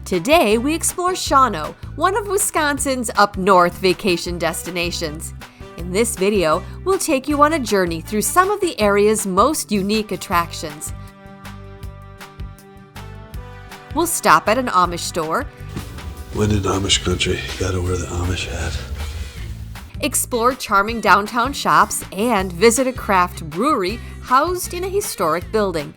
Today we explore Shawano, one of Wisconsin's up north vacation destinations. In this video, we'll take you on a journey through some of the area's most unique attractions. We'll stop at an Amish store. When in Amish country, you gotta wear the Amish hat. Explore charming downtown shops and visit a craft brewery housed in a historic building.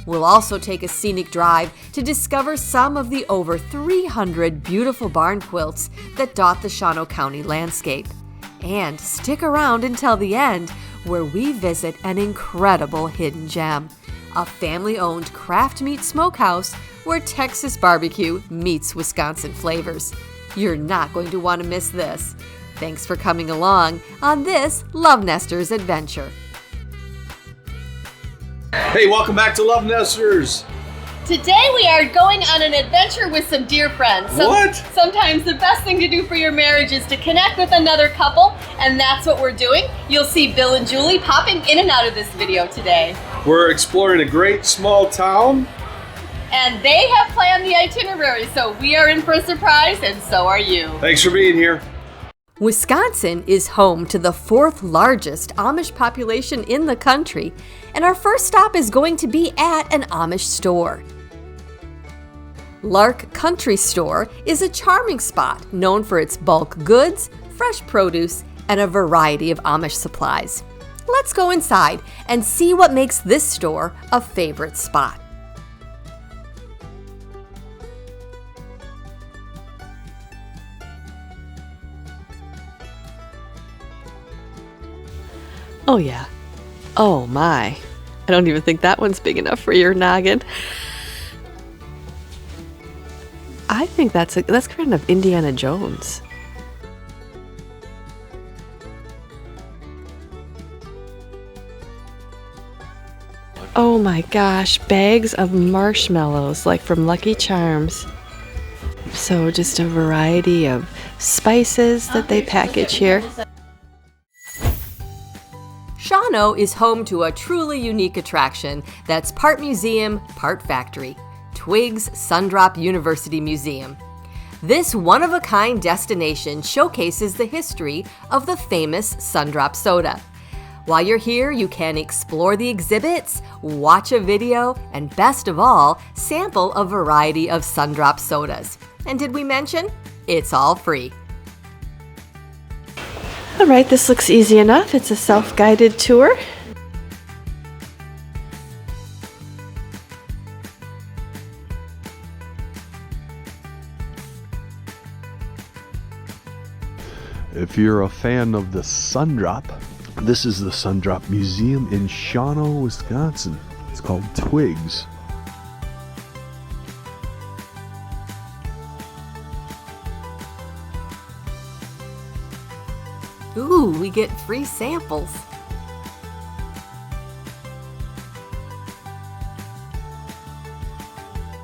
We'll also take a scenic drive to discover some of the over 300 beautiful barn quilts that dot the Shawano County landscape. And stick around until the end, where we visit an incredible hidden gem, a family-owned craft meat smokehouse where Texas barbecue meets Wisconsin flavors. You're not going to want to miss this. Thanks for coming along on this LoveNesters adventure. Hey, welcome back to LoveNesters. Today we are going on an adventure with some dear friends. What? Sometimes the best thing to do for your marriage is to connect with another couple, and that's what we're doing. You'll see Bill and Julie popping in and out of this video today. We're exploring a great small town. And they have planned the itinerary, so we are in for a surprise, and so are you. Thanks for being here. Wisconsin is home to the fourth largest Amish population in the country, and our first stop is going to be at an Amish store. Lark Country Store is a charming spot known for its bulk goods, fresh produce, and a variety of Amish supplies. Let's go inside and see what makes this store a favorite spot. Oh yeah. Oh my. I don't even think that one's big enough for your noggin. I think that's kind of Indiana Jones. Oh my gosh, bags of marshmallows like from Lucky Charms. So just a variety of spices that they package here. Shawano is home to a truly unique attraction that's part museum, part factory. Twig's Sundrop University Museum. This one-of-a-kind destination showcases the history of the famous Sundrop soda. While you're here, you can explore the exhibits, watch a video, and best of all, sample a variety of Sundrop sodas. And did we mention? It's all free. All right, this looks easy enough. It's a self-guided tour. If you're a fan of the Sundrop, this is the Sundrop Museum in Shawano, Wisconsin. It's called Twigs. Ooh, we get free samples.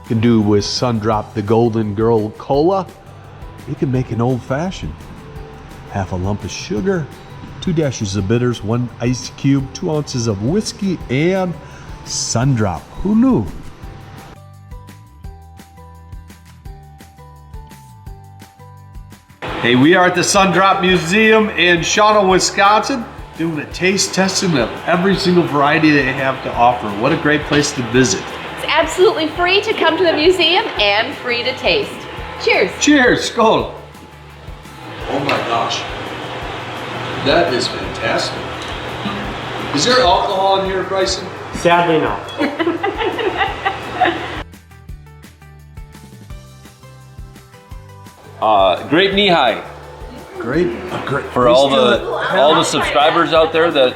You can do with Sundrop the Golden Girl Cola. You can make an old fashioned. Half a lump of sugar, 2 dashes of bitters, 1 ice cube, 2 ounces of whiskey, and Sundrop. Who knew? Hey, we are at the Sundrop Museum in Shawano, Wisconsin, doing a taste testing of every single variety they have to offer. What a great place to visit. It's absolutely free to come to the museum and free to taste. Cheers. Cheers, skål. Oh my gosh, that is fantastic. Is there alcohol in here, Bryson? Sadly, no. Grape knee high Great. for all the subscribers out there that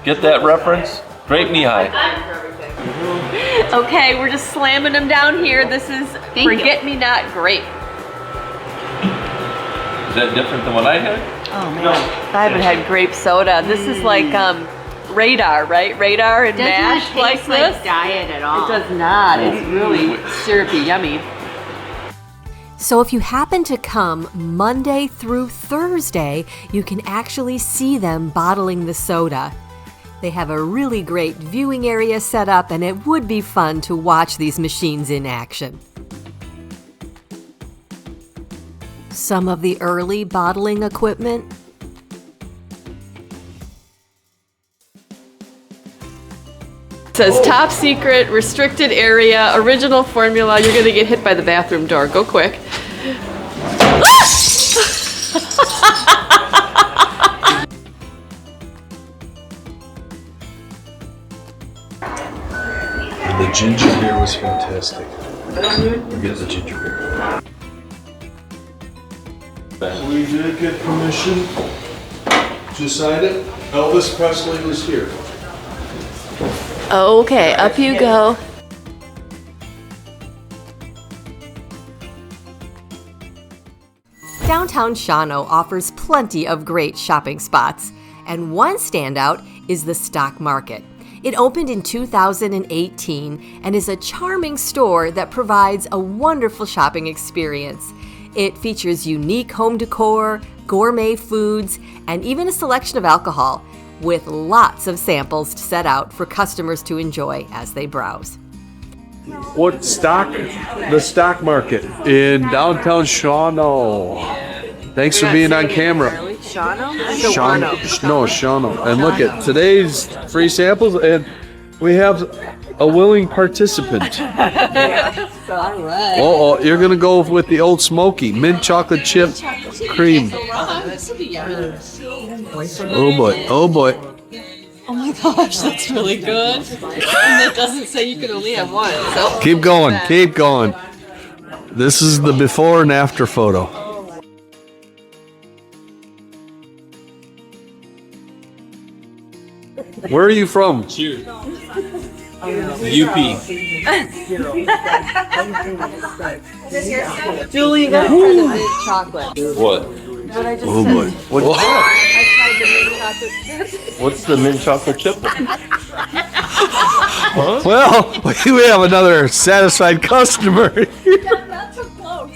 get that reference. Grape knee high. Okay, we're just slamming them down here. This is Forget-Me-Not Grape. Is that different than what I had? Oh man, I haven't had grape soda. This is like Radar, right? Radar and mash like this. Like diet at all. It does not. It's really syrupy, yummy. So if you happen to come Monday through Thursday, you can actually see them bottling the soda. They have a really great viewing area set up, and it would be fun to watch these machines in action. some of the early bottling equipment? It says top secret, restricted area, original formula. You're gonna get hit by the bathroom door. Go quick. The ginger beer was fantastic. Get the ginger beer. We did get permission to sign it. Elvis Presley was here. Okay, up you go. Downtown Shawano offers plenty of great shopping spots, and one standout is the stock market. It opened in 2018 and is a charming store that provides a wonderful shopping experience. It features unique home decor, gourmet foods, and even a selection of alcohol, with lots of samples set out for customers to enjoy as they browse. What stock? The stock market in downtown Shawano. Thanks for being on camera. Shawano? No, Shawano. And look at today's free samples, and we have a willing participant. Oh, you're gonna go with the Old Smoky mint chocolate chip cream. Oh boy! Oh boy! Oh my gosh, that's really good. And it doesn't say you can only have one. So Keep going! Keep going! This is the before and after photo. Where are you from? Cheers. UP. Julie, you gotta try the mint chocolate. What? Oh boy! What's the mint chocolate chip? Well, we have another satisfied customer. Not so close.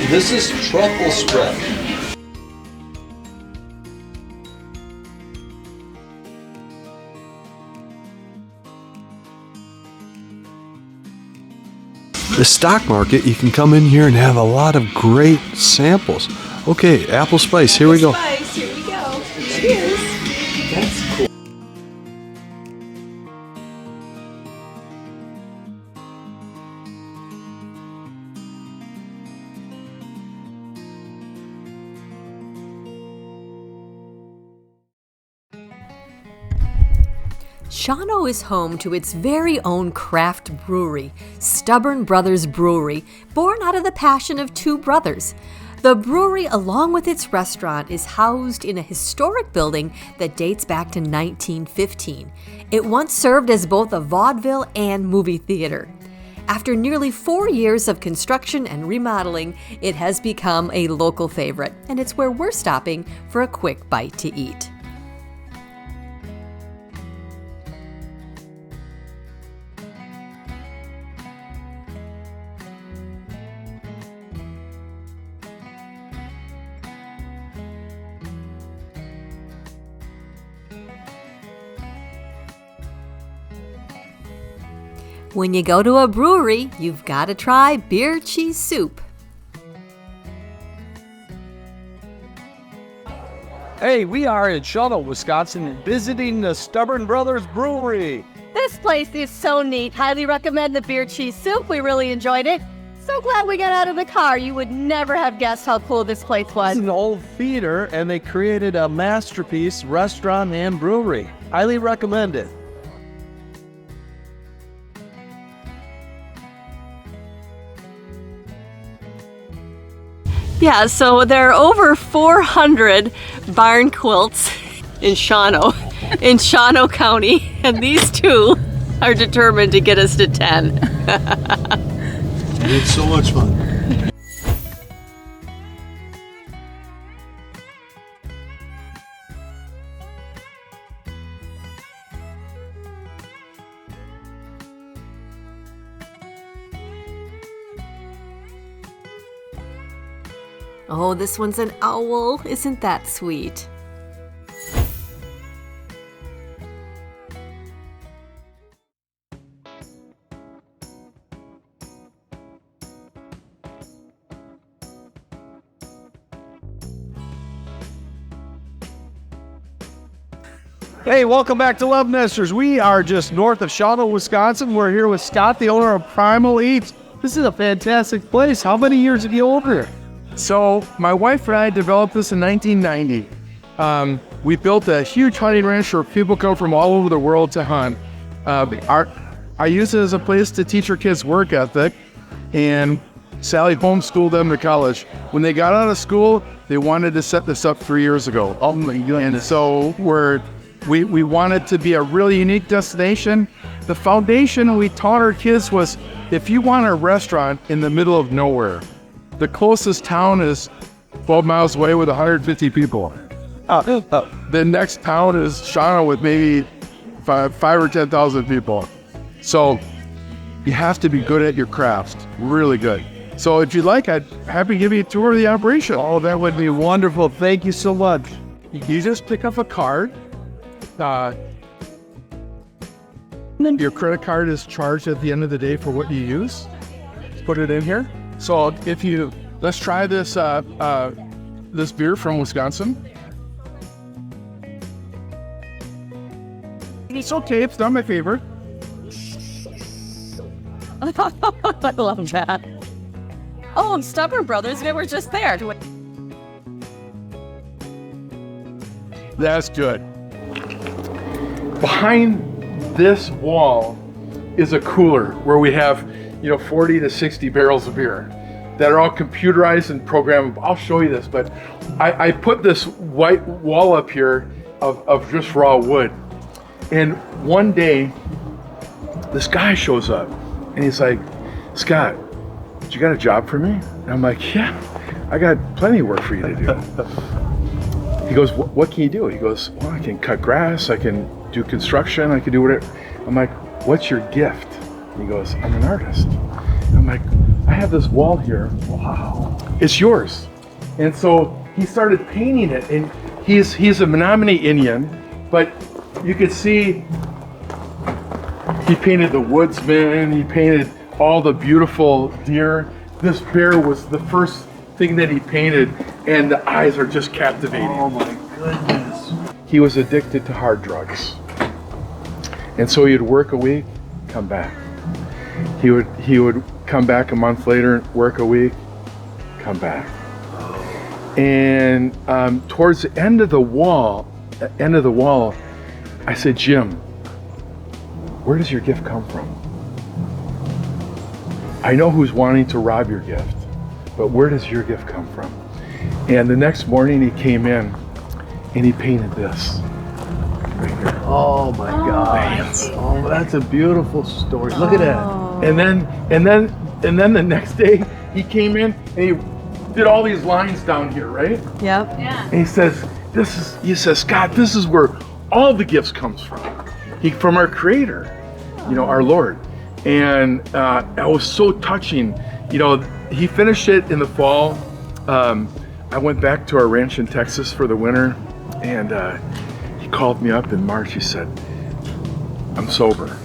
This is truffle spread. The stock market, you can come in here and have a lot of great samples. Okay, apple spice, here we go. spice, here we go. Cheers. That's cool. Shawano is home to its very own craft brewery, Stubborn Brothers Brewery, born out of the passion of two brothers. The brewery, along with its restaurant, is housed in a historic building that dates back to 1915. It once served as both a vaudeville and movie theater. After nearly 4 years of construction and remodeling, it has become a local favorite, and it's where we're stopping for a quick bite to eat. When you go to a brewery, you've got to try beer cheese soup. Hey, we are in Shawano, Wisconsin, visiting the Stubborn Brothers Brewery. This place is so neat. Highly recommend the beer cheese soup. We really enjoyed it. So glad we got out of the car. You would never have guessed how cool this place was. It's an old theater, and they created a masterpiece restaurant and brewery. Highly recommend it. Yeah, so there are over 400 barn quilts in Shawano, in Shawano County, and these two are determined to get us to 10. It's so much fun. Oh, this one's an owl. Isn't that sweet? Hey, welcome back to Love Nesters. We are just north of Shawano, Wisconsin. We're here with Scott, the owner of Primal Eats. This is a fantastic place. How many years have you owned here? So, my wife and I developed this in 1990. We built a huge hunting ranch where people come from all over the world to hunt. I use it as a place to teach our kids work ethic, and Sally homeschooled them to college. When they got out of school, they wanted to set this up 3 years ago. Oh my goodness. And so we wanted to be a really unique destination. The foundation we taught our kids was, if you want a restaurant in the middle of nowhere, the closest town is 12 miles away with 150 people. The next town is Shawano with maybe 5 or 10,000 people. So you have to be good at your craft, really good. So if you'd like, I'd happy to give you a tour of the operation. Oh, that would be wonderful. Thank you so much. You just pick up a card. Your credit card is charged at the end of the day for what you use. Put it in here. So let's try this this beer from Wisconsin. It's okay. It's not my favorite. I love that. Oh, and Stubborn Brothers, they were just there. That's good. Behind this wall is a cooler where we have, 40 to 60 barrels of beer that are all computerized and programmable. I'll show you this, but I put this white wall up here of just raw wood. And one day, this guy shows up and he's like, Scott, you got a job for me? And I'm like, yeah, I got plenty of work for you to do. He goes, what can you do? He goes, well, I can cut grass, I can do construction, I can do whatever. I'm like, what's your gift? He goes, I'm an artist. I'm like, I have this wall here. Wow. It's yours. And so he started painting it, and he's a Menominee Indian, but you could see he painted the woodsman, he painted all the beautiful deer. This bear was the first thing that he painted, and the eyes are just captivating. Oh my goodness. He was addicted to hard drugs. And so he'd work a week, come back. He would come back a month later, work a week, come back. And towards the end of the wall, I said, Jim, where does your gift come from? I know who's wanting to rob your gift, but where does your gift come from? And the next morning he came in and he painted this right here. Oh my gosh. Oh, that's a beautiful story. Look at that. And then the next day he came in and he did all these lines down here, right? Yep. Yeah. And he says, Scott, this is where all the gifts comes from. From our Creator, our Lord. And it was so touching. He finished it in the fall. I went back to our ranch in Texas for the winter, and he called me up in March. He said, I'm sober.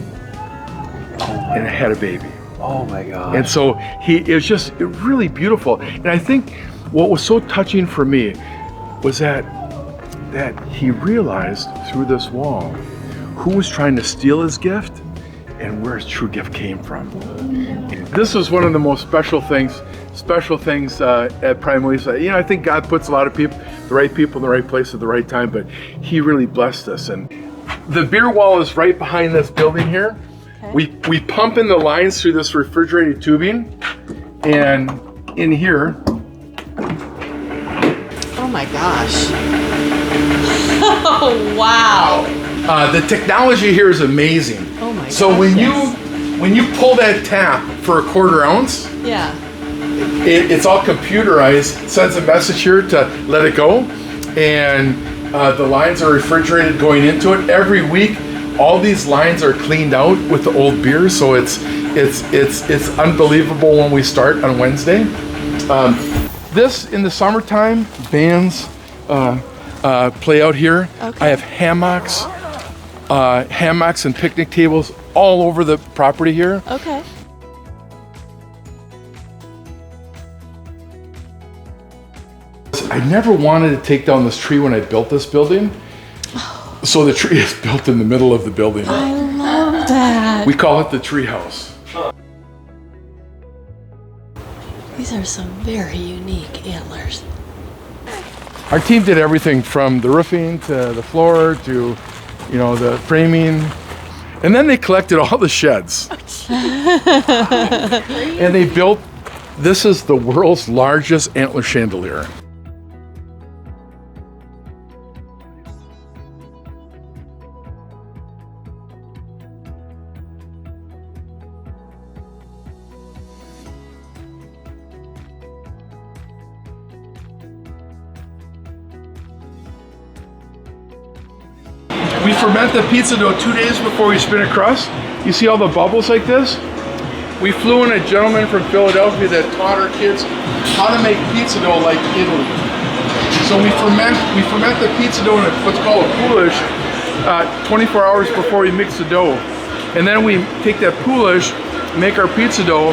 And I had a baby. Oh my God. And so it was just really beautiful. And I think what was so touching for me was that he realized through this wall who was trying to steal his gift and where his true gift came from. This was one of the most special things at Primal Eats. I think God puts a lot of people in the right place at the right time, but he really blessed us. And the beer wall is right behind this building here. Okay. We pump in the lines through this refrigerated tubing, and in here. Oh my gosh. Oh, wow. The technology here is amazing. Oh my So gosh, when you pull that tap for a 1/4 ounce, Yeah. it's all computerized, sends a message here to let it go, and the lines are refrigerated going into it. Every week, all these lines are cleaned out with the old beer, so it's unbelievable when we start on Wednesday. This in the summertime, bands play out here. Okay. I have hammocks and picnic tables all over the property here. Okay. I never wanted to take down this tree when I built this building. So the tree is built in the middle of the building. I love that. We call it the tree house. These are some very unique antlers. Our team did everything from the roofing to the floor to, the framing. And then they collected all the sheds. And they built, this is the world's largest antler chandelier. We ferment the pizza dough 2 days before we spin a crust. You see all the bubbles like this? We flew in a gentleman from Philadelphia that taught our kids how to make pizza dough like Italy. So we ferment the pizza dough in what's called a poolish 24 hours before we mix the dough. And then we take that poolish, make our pizza dough,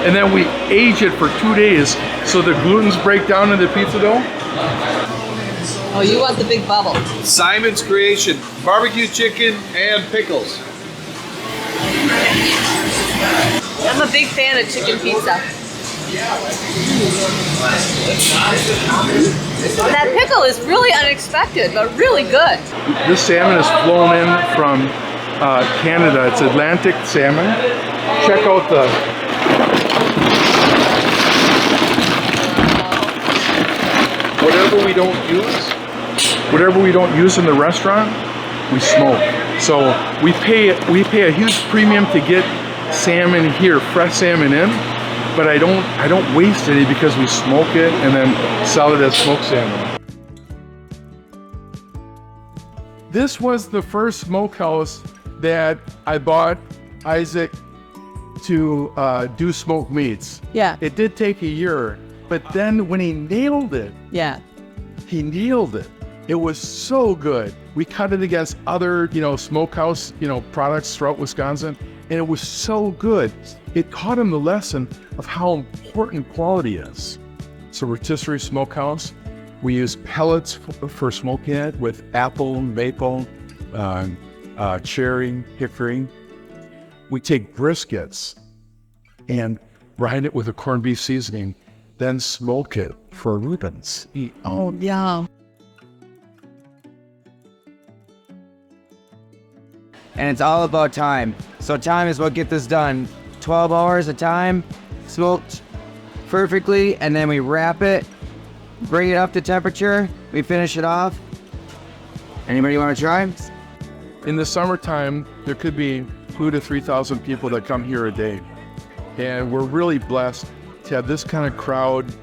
and then we age it for 2 days so the glutens break down in the pizza dough. Oh, you want the big bubble. Simon's Creation, barbecue chicken and pickles. I'm a big fan of chicken pizza. That pickle is really unexpected, but really good. This salmon is flown in from Canada. It's Atlantic salmon. Check out the... Whatever we don't use in the restaurant, we smoke. So we pay a huge premium to get salmon here, fresh salmon in, but I don't waste any because we smoke it and then sell it as smoked salmon. This was the first smokehouse that I bought Isaac to do smoked meats. Yeah. It did take a year, but then when he nailed it, he nailed it. It was so good. We cut it against other, smokehouse, products throughout Wisconsin, and it was so good. It taught him the lesson of how important quality is. So rotisserie smokehouse, we use pellets for smoking it with apple, maple, cherry, hickory. We take briskets and brine it with a corned beef seasoning, then smoke it for ribbons. Oh, yeah. And it's all about time. So time is what gets this done. 12 hours of time, smoked perfectly, and then we wrap it, bring it up to temperature, we finish it off. Anybody want to try? In the summertime, there could be 2,000 to 3,000 people that come here a day. And we're really blessed to have this kind of crowd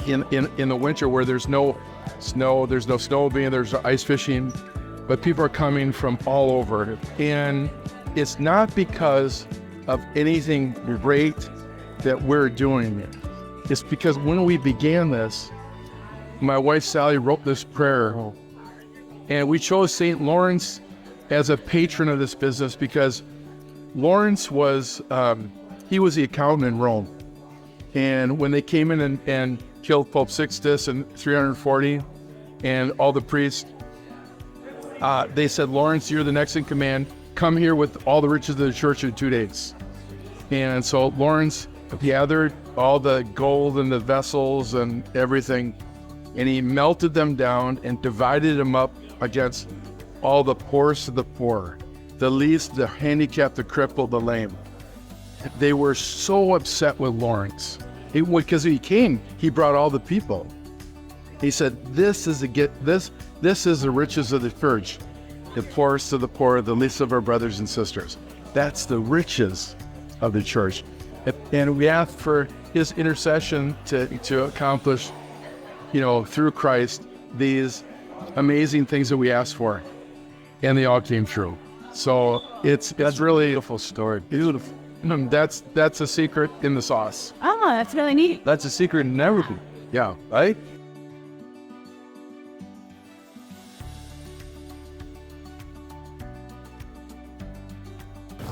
in the winter where there's no snow, there's no snowboarding, there's no ice fishing, but people are coming from all over. And it's not because of anything great that we're doing it. It's because when we began this, my wife Sally wrote this prayer, and we chose St. Lawrence as a patron of this business because Lawrence was, he was the accountant in Rome. And when they came in and killed Pope Sixtus in 340 and all the priests, they said, Lawrence, you're the next in command. Come here with all the riches of the church in 2 days. And so Lawrence gathered all the gold and the vessels and everything, and he melted them down and divided them up against all the poorest of the poor, the least, the handicapped, the crippled, the lame. They were so upset with Lawrence. Because he came, he brought all the people. He said, this is the riches of the church, the poorest of the poor, the least of our brothers and sisters. That's the riches of the church. And we ask for his intercession to accomplish, through Christ, these amazing things that we asked for. And they all came true. So it's really a beautiful story. Beautiful. That's a secret in the sauce. Oh, that's really neat. That's a secret in everything. Yeah, right?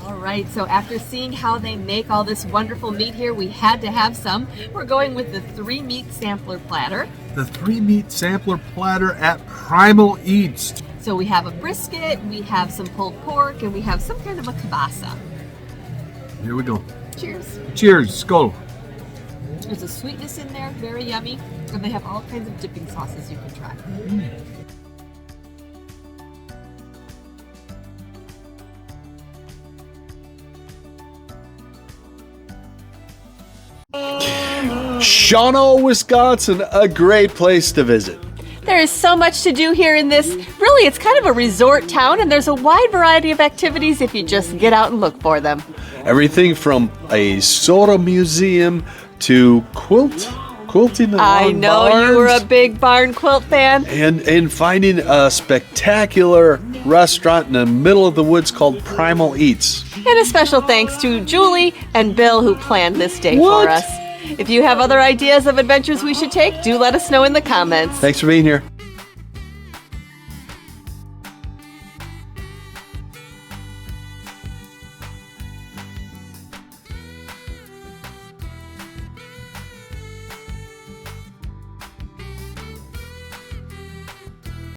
All right, so after seeing how they make all this wonderful meat here, we had to have some. We're going with the 3-meat sampler platter. The 3-meat sampler platter at Primal Eats. So we have a brisket, we have some pulled pork, and we have some kind of a kielbasa. Here we go. Cheers. Cheers. Skull. There's a sweetness in there, very yummy. And they have all kinds of dipping sauces you can try. Shawano, Wisconsin, a great place to visit. There is so much to do here in this. Really, it's kind of a resort town, and there's a wide variety of activities if you just get out and look for them. Everything from a soda museum to quilting along I know barns, you were a big barn quilt fan. and finding a spectacular restaurant in the middle of the woods called Primal Eats. And a special thanks to Julie and Bill who planned this day What? for us. If you have other ideas of adventures we should take, do let us know in the comments. Thanks for being here.